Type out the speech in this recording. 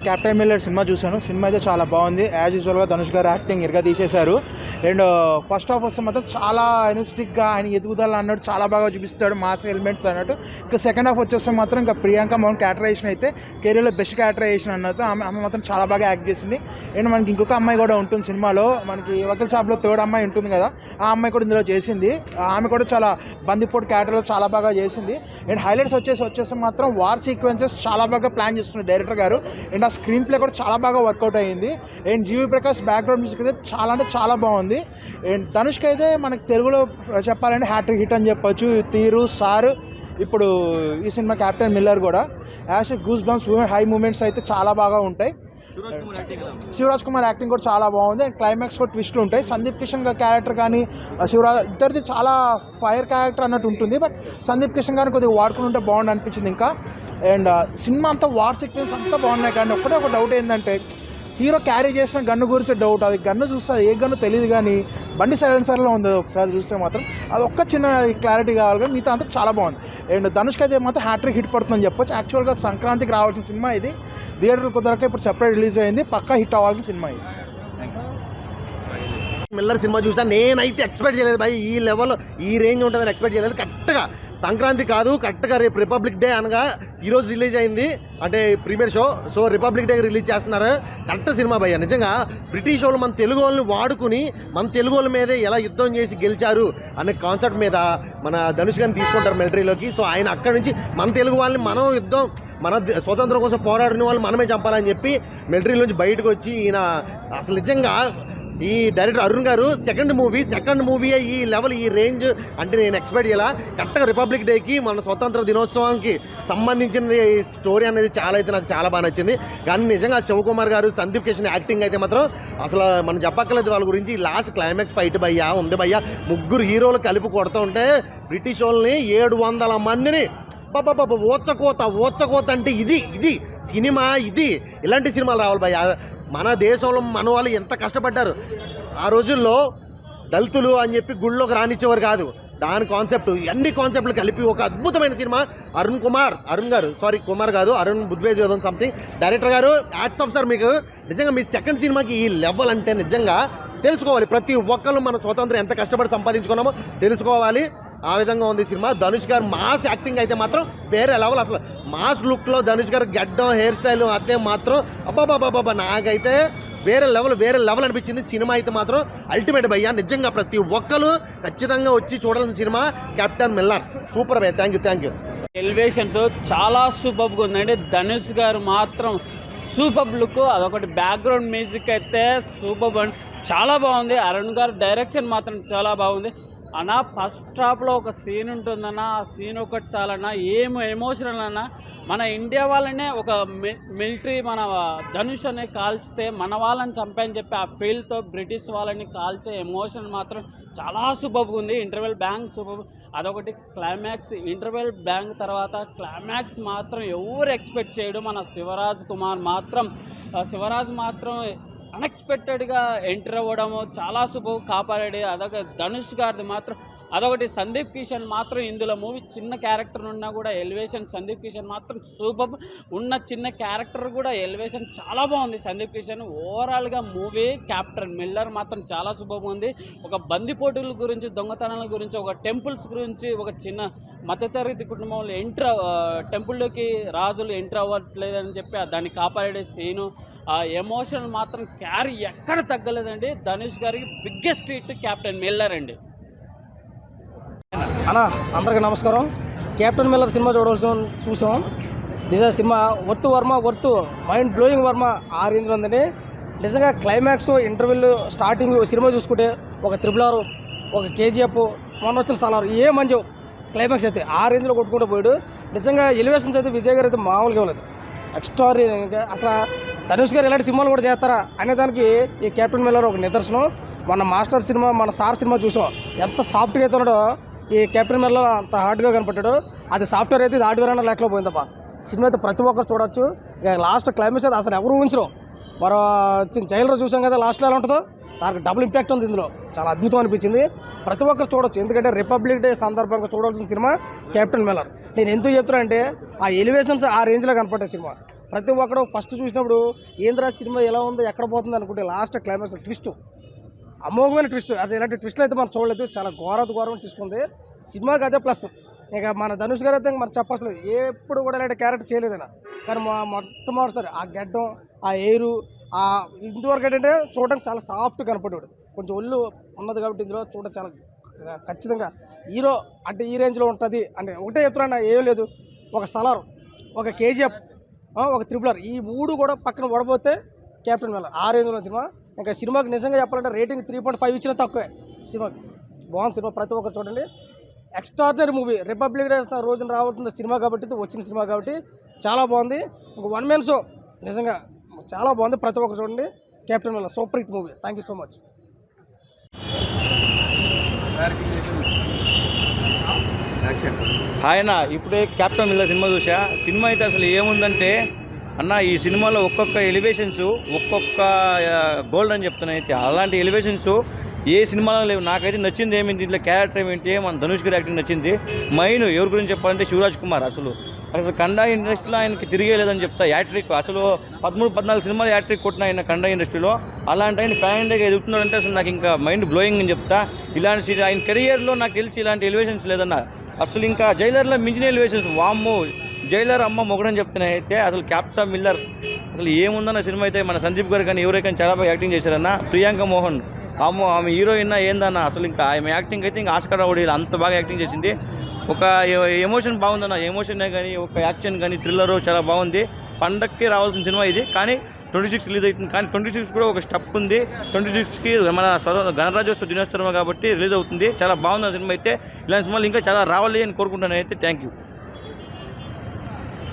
Captain Miller cinema చూశాను. Cinema అయితే చాలా బాగుంది. యాజ్ యూజువల్గా ధనుష్ గారు యాక్టింగ్ ఇరగా తీసేశారు. అండ్ ఫస్ట్ హాఫ్ వస్తే మాత్రం చాలా ఎనర్జెటిక్గా ఆయన ఎదుగుదల అన్నట్టు చాలా బాగా చూపిస్తాడు, మాస్ ఎలిమెంట్స్ అన్నట్టు. ఇంకా సెకండ్ హాఫ్ వచ్చేస్తే మాత్రం ఇంకా ప్రియాంక మోహన్ క్యారెక్టరైజేషన్ అయితే కెరీర్లో బెస్ట్ క్యారెక్టరైజేషన్ అన్నట్టు. ఆమె మాత్రం చాలా బాగా యాక్ట్ చేసింది. అండ్ మనకి ఇంకొక అమ్మాయి కూడా ఉంటుంది సినిమాలో, మనకి వకీల్ షాప్లో థర్డ్ అమ్మాయి ఉంటుంది కదా, ఆ అమ్మాయి కూడా ఇందులో చేసింది. ఆమె కూడా చాలా బందిపోటు క్యారెక్టర్లో చాలా బాగా చేసింది. అండ్ హైలైట్స్ వచ్చేసి మాత్రం వార్ సీక్వెన్సెస్ చాలా బాగా ప్లాన్ చేస్తున్నారు డైరెక్టర్ గారు. అండ్ ఆ స్క్రీన్ ప్లే కూడా చాలా బాగా వర్కౌట్ అయ్యింది. And GV Prakash background music అయితే చాలా అంటే చాలా బాగుంది. అండ్ ధనుష్కి అయితే మనకి తెలుగులో చెప్పాలంటే హ్యాట్రిక్ హిట్ అని చెప్పొచ్చు. తీరు సార్ ఇప్పుడు ఈ సినిమా క్యాప్టెన్ మిల్లర్ కూడా as goosebumps high moments అయితే చాలా బాగా ఉంటాయి. శివరాజ్ కుమార్ యాక్టింగ్ కూడా చాలా బాగుంది. అండ్ క్లైమాక్స్ కూడా ట్విస్ట్లు ఉంటాయి. సందీప్ కిషన్ గారి క్యారెక్టర్ కానీ శివరాజ్ ఇద్దరిది చాలా ఫైర్ క్యారెక్టర్ అన్నట్టు ఉంటుంది. బట్ సందీప్ కిషన్ గారిని కొద్దిగా వాడుకుని ఉంటే బాగుంది అనిపించింది ఇంకా. అండ్ సినిమా అంతా వార్ సీక్వెన్స్ అంతా బాగున్నాయి. కానీ ఒక డౌట్ ఏంటంటే హీరో క్యారీ చేసిన గన్ను గురించి డౌట్. అది గన్ను చూస్తే ఏ గన్ను తెలియదు, కానీ బండి సైలెన్సర్లో ఉంది. ఒకసారి చూస్తే మాత్రం అది ఒక్క చిన్న క్లారిటీ కావాలి, కానీ మిగతా అంతా చాలా బాగుంది. అండ్ ధనుష్కి అయితే మాత్రం హ్యాట్రిక్ హిట్ పడుతుందని చెప్పొచ్చు. యాక్చువల్గా సంక్రాంతికి రావాల్సిన సినిమా ఇది, థియేటర్లు కుదరక ఇప్పుడు సెపరేట్ రిలీజ్ అయింది. పక్కా హిట్ అవ్వాల్సిన సినిమా ఇది. మిల్లర్ సినిమా చూసా, నేనైతే ఎక్స్పెక్ట్ చేయలేదు భయ్, ఈ లెవెల్ ఈ రేంజ్ ఉంటుందని ఎక్స్పెక్ట్ చేయలేదు. కరెక్ట్గా సంక్రాంతి కాదు, కరెక్ట్గా రేపు రిపబ్లిక్ డే అనగా ఈరోజు రిలీజ్ అయింది, అంటే premiere show. So republic day release చేస్తున్నారు. కరెక్ట్ సినిమా భయ్య. నిజంగా బ్రిటిష్ వాళ్ళు మన తెలుగు వాళ్ళని వాడుకుని మన తెలుగు వాళ్ళ మీదే ఎలా యుద్ధం చేసి గెలిచారు అనే కాన్సెప్ట్ మీద మన ధనుష్ గారిని తీసుకుంటారు మిలిటరీలోకి. సో ఆయన అక్కడి నుంచి మన తెలుగు వాళ్ళని మనం యుద్ధం మన స్వతంత్రం కోసం పోరాడిన వాళ్ళు మనమే చంపాలని చెప్పి మిలిటరీ నుంచి బయటకు వచ్చి ఈయన అసలు నిజంగా ఈ డైరెక్టర్ అరుణ్ గారు సెకండ్ మూవీ ఈ లెవెల్ ఈ రేంజ్ అంటే నేను ఎక్స్పెక్ట్ చేయాల. కరెక్ట్గా రిపబ్లిక్ డేకి మన స్వతంత్ర దినోత్సవానికి సంబంధించిన స్టోరీ అనేది నాకు చాలా బాగా నచ్చింది. కానీ నిజంగా శివకుమార్ గారు, సందీప్ కిషన్ యాక్టింగ్ అయితే మాత్రం అసలు మనం చెప్పక్కర్లేదు వాళ్ళ గురించి. లాస్ట్ క్లైమాక్స్ ఫైట్ భయ్యా ఉంది భయ్యా, ముగ్గురు హీరోలు కలిపి కొడుతూ ఉంటే బ్రిటిష్ వాళ్ళని 700 మందిని బాబా ఓచకోత అంటే ఇది సినిమా. ఇలాంటి సినిమాలు రావాలి భయ్యా. మన దేశంలో మన వాళ్ళు ఎంత కష్టపడ్డారు. ఆ రోజుల్లో దళితులు అని చెప్పి గుళ్ళోకి రానిచ్చేవారు కాదు. దాని కాన్సెప్ట్ అన్ని కాన్సెప్ట్లు కలిపి ఒక అద్భుతమైన సినిమా. అరుణ్ బుద్వేజ్ సంథింగ్ డైరెక్టర్ గారు హ్యాట్స్ ఆఫ్ సార్ మీకు. నిజంగా మీ సెకండ్ సినిమాకి ఈ లెవెల్ అంటే నిజంగా తెలుసుకోవాలి. ప్రతి ఒక్కళ్ళు మన స్వతంత్రం ఎంత కష్టపడి సంపాదించుకున్నామో తెలుసుకోవాలి. ఆ విధంగా ఉంది సినిమా. ధనుష్ గారు మాస్ యాక్టింగ్ అయితే మాత్రం వేరే లెవెల్. అసలు మాస్ లుక్లో ధనుష్ గారు గడ్డం, హెయిర్ స్టైల్ అయితే మాత్రం అబ్బాబాబాబా నాకైతే వేరే లెవెల్ అనిపించింది. సినిమా అయితే మాత్రం అల్టిమేట్ భయ్యా. నిజంగా ప్రతి ఒక్కరు ఖచ్చితంగా వచ్చి చూడాల్సిన సినిమా క్యాప్టెన్ మిల్లర్. సూపర్ భయ్యా. Thank you. ఎలివేషన్స్ చాలా సూపర్గా ఉందండి. ధనుష్ గారు మాత్రం సూపర్ లుక్, అదొకటి బ్యాక్గ్రౌండ్ మ్యూజిక్ అయితే సూపర్ చాలా బాగుంది. అరుణ్ గారు డైరెక్షన్ మాత్రం చాలా బాగుంది అన్న. ఫస్ట్ హాఫ్లో ఒక సీన్ ఉంటుందన్న, ఆ సీన్ ఒకటి చాలన్నా. ఏం ఎమోషనల్ అన్న. మన ఇండియా వాళ్ళనే ఒక మిలిటరీ మన ధనుష్ అనే కాల్చితే మన వాళ్ళని చంపని చెప్పి ఆ ఫీల్తో బ్రిటిష్ వాళ్ళని కాల్చే ఎమోషన్ మాత్రం చాలా సూపర్గా ఉంది. ఇంటర్వెల్ బ్యాంగ్ సూపర్, అదొకటి. క్లైమాక్స్ ఇంటర్వెల్ బ్యాంగ్ తర్వాత క్లైమాక్స్ మాత్రం ఎవరు ఎక్స్పెక్ట్ చేయడం. మన శివరాజ్ మాత్రం అన్ఎక్స్పెక్టెడ్గా ఎంటర్ అవ్వడము చాలా సూపర్ కాపాడాడు. అదొక ధనుష్ గారిది మాత్రం అదొకటి. సందీప్ కిషన్ మాత్రం ఇందులో మూవీ చిన్న క్యారెక్టర్ ఉన్నా కూడా ఎలివేషన్ సందీప్ కిషన్ మాత్రం సూపర్. ఉన్న చిన్న క్యారెక్టర్ కూడా ఎలివేషన్ చాలా బాగుంది సందీప్ కిషన్. ఓవరాల్గా మూవీ క్యాప్టెన్ మిల్లర్ మాత్రం చాలా సూపర్ ఉంది. ఒక బందిపోటుల గురించి, దొంగతనాల గురించి, ఒక టెంపుల్స్ గురించి, ఒక చిన్న మధ్యతరగతి కుటుంబంలో టెంపుల్లోకి రాజులు ఎంటర్ అవ్వట్లేదని చెప్పి దాన్ని కాపాడే సీను, ఆ ఎమోషన్ మాత్రం క్యారీ ఎక్కడ తగ్గలేదండి. ధనుష్ గారికి బిగ్గెస్ట్ హిట్ క్యాప్టెన్ మిల్లర్ అండి. అన్నా అందరికీ నమస్కారం. క్యాప్టెన్ మిల్లర్ సినిమా చూసాం. నిజంగా cinema worth mind blowing Varma ఆ రేంజ్లో ఉందండి. నిజంగా క్లైమాక్స్, ఇంటర్వ్యూలు, స్టార్టింగ్ సినిమా చూసుకుంటే ఒక RRR, ఒక KGF, మొన్న వచ్చిన సాలార్ మంచి క్లైమాక్స్ అయితే ఆ రేంజ్లో కొట్టుకుంటూ పోయాడు. నిజంగా ఎలివేషన్స్ అయితే విజయ్ గారు అయితే మామూలుగా ఇవ్వలేదు. ఎక్స్ట్రాడినరీగా అసలు ధనుష్ గారు ఇలాంటి సినిమాలు కూడా చేస్తారా అనేదానికి ఈ క్యాప్టెన్ మిల్లర్ ఒక నిదర్శనం. మన మాస్టర్ సినిమా, మన సార్ సినిమా చూసాం, ఎంత సాఫ్ట్గా అయితే ఉన్నాడో ఈ క్యాప్టెన్ మిల్లర్ అంత హార్డ్గా కనపడ్డాడు. అది సాఫ్ట్వేర్ అయితే ఇది హార్డ్వేర్ అన్న లేకపోయిందప్ప. సినిమా అయితే ప్రతి ఒక్కరు చూడొచ్చు. ఇక లాస్ట్ క్లైమాక్స్ అయితే అసలు ఎవరు ఊహించరు. మరో జైలర్ చూసాం కదా లాస్ట్లో ఎలా ఉంటుందో, దానికి డబుల్ ఇంపాక్ట్ ఉంది ఇందులో. చాలా అద్భుతం అనిపించింది. ప్రతి ఒక్కరు చూడొచ్చు. ఎందుకంటే రిపబ్లిక్ డే సందర్భంగా చూడాల్సిన సినిమా క్యాప్టెన్ మిల్లర్. నేను ఎందుకు చెప్తున్నా అంటే ఆ ఎలివేషన్స్ ఆ రేంజ్లో కనపడే సినిమా. ప్రతి ఒక్కడు ఫస్ట్ చూసినప్పుడు ఏంద్రా సినిమా ఎలా ఉందో ఎక్కడ పోతుంది అనుకుంటే లాస్ట్ క్లైమాక్స్ ట్విస్ట్, అమోఘమైన ట్విస్ట్. అసలు ఇలాంటి ట్విస్ట్లు అయితే మనం చూడలేదు, చాలా ఘోరం ట్విస్ట్ ఉంది సినిమాకి. అదే ప్లస్. ఇక మన ధనుష్ గారు అయితే మరి చెప్పలేదు, ఎప్పుడు కూడా ఇలాంటి క్యారెక్టర్ చేయలేదన్న. కానీ మొట్టమొదటిసారి ఆ గడ్డం, ఆ ఎయిరు, ఆ ఇంతవరకు ఏంటంటే చూడడానికి చాలా సాఫ్ట్ కనపడేవాడు. కొంచెం ఒళ్ళు ఉన్నది కాబట్టి ఇందులో చూడడం చాలా ఖచ్చితంగా హీరో అంటే ఈ రేంజ్లో ఉంటుంది అంటే ఒకటే చెప్తున్నా, ఏం లేదు. ఒక సలార్, ఒక కేజీఎఫ్, ఒక త్రిపులర్, ఈ 3 కూడా పక్కన పడబోతే కెప్టెన్ మిల్లర్ ఆ రేంజ్లో సినిమా. ఇంకా సినిమాకి నిజంగా చెప్పాలంటే రేటింగ్ 3.5 ఇచ్చినా తక్కువే. సినిమాకి బాగుంది సినిమా, ప్రతి ఒక్కరు చూడండి. Extraordinary movie. రిపబ్లిక్ డే రోజున రాబోతున్న సినిమా కాబట్టి, వచ్చిన సినిమా కాబట్టి చాలా బాగుంది. ఒక 1 man షో నిజంగా చాలా బాగుంది, ప్రతి ఒక్కరు చూడండి. Captain Miller super hit movie. Thank you so much. ఆయన ఇప్పుడే క్యాప్టెన్ మిల్లర్ సినిమా చూసా. సినిమా అయితే అసలు ఏముందంటే అన్న, ఈ సినిమాలో ఒక్కొక్క ఎలివేషన్స్, ఒక్కొక్క గోల్డ్ అని చెప్తున్నాయి. అయితే అలాంటి ఎలివేషన్స్ ఏ సినిమాలో లేవు. నాకైతే నచ్చింది ఏమి దీంట్లో క్యారెక్టర్ ఏమిటి, మన ధనుష్ గారి యాక్టింగ్ నచ్చింది. మెయిన్ ఎవరి గురించి చెప్పాలంటే శివరాజ్ కుమార్. అసలు కన్నడ ఇండస్ట్రీలో ఆయనకి తిరిగే లేదని చెప్తా. యాట్రిక్ అసలు 13-14 సినిమాలు యాట్రిక్ కొట్టిన ఆయన కన్నడ ఇండస్ట్రీలో. అలాంటి ఆయన ఫ్యాన్ ఇండియాగా ఎదుగుతున్నాడంటే అసలు నాకు ఇంకా మైండ్ బ్లోయింగ్ అని చెప్తా. ఇలాంటి ఆయన కెరియర్లో నాకు తెలిసి ఇలాంటి ఎలివేషన్స్ లేదన్న. అసలు ఇంకా జైలర్లో మించిన ఎలివేషన్స్. వామ్మో, జైలర్ అమ్మ మొగడని చెప్తున్నాయి. అయితే అసలు క్యాప్టెన్ మిల్లర్ అసలు ఏముందన్న సినిమా అయితే. మన సందీప్ గారు కానీ ఎవరైనా చాలా బాగా యాక్టింగ్ చేశారన్న. ప్రియాంక మోహన్ అమ్మో, ఆమె హీరోయిన్ ఏందన్న. అసలు ఇంకా ఆమె యాక్టింగ్ అయితే ఇంకా ఆస్కార్ అవార్డు అంత బాగా యాక్టింగ్ చేసింది. ఒక ఎమోషన్ బాగుందన్న, ఎమోషనే కానీ ఒక యాక్షన్ కానీ థ్రిల్లరు చాలా బాగుంది. పండక్కి రావాల్సిన సినిమా ఇది, కానీ 26 రిలీజ్ అవుతుంది. కానీ 26 కూడా ఒక స్టెప్ ఉంది. 26కి మన గణరాజ్యోత్సవ దినోత్సవం కాబట్టి రిలీజ్ అవుతుంది. చాలా బాగుంది సినిమా అయితే. ఇలాంటి సినిమాలు ఇంకా చాలా రావాలి అని కోరుకుంటాను అయితే. Thank you.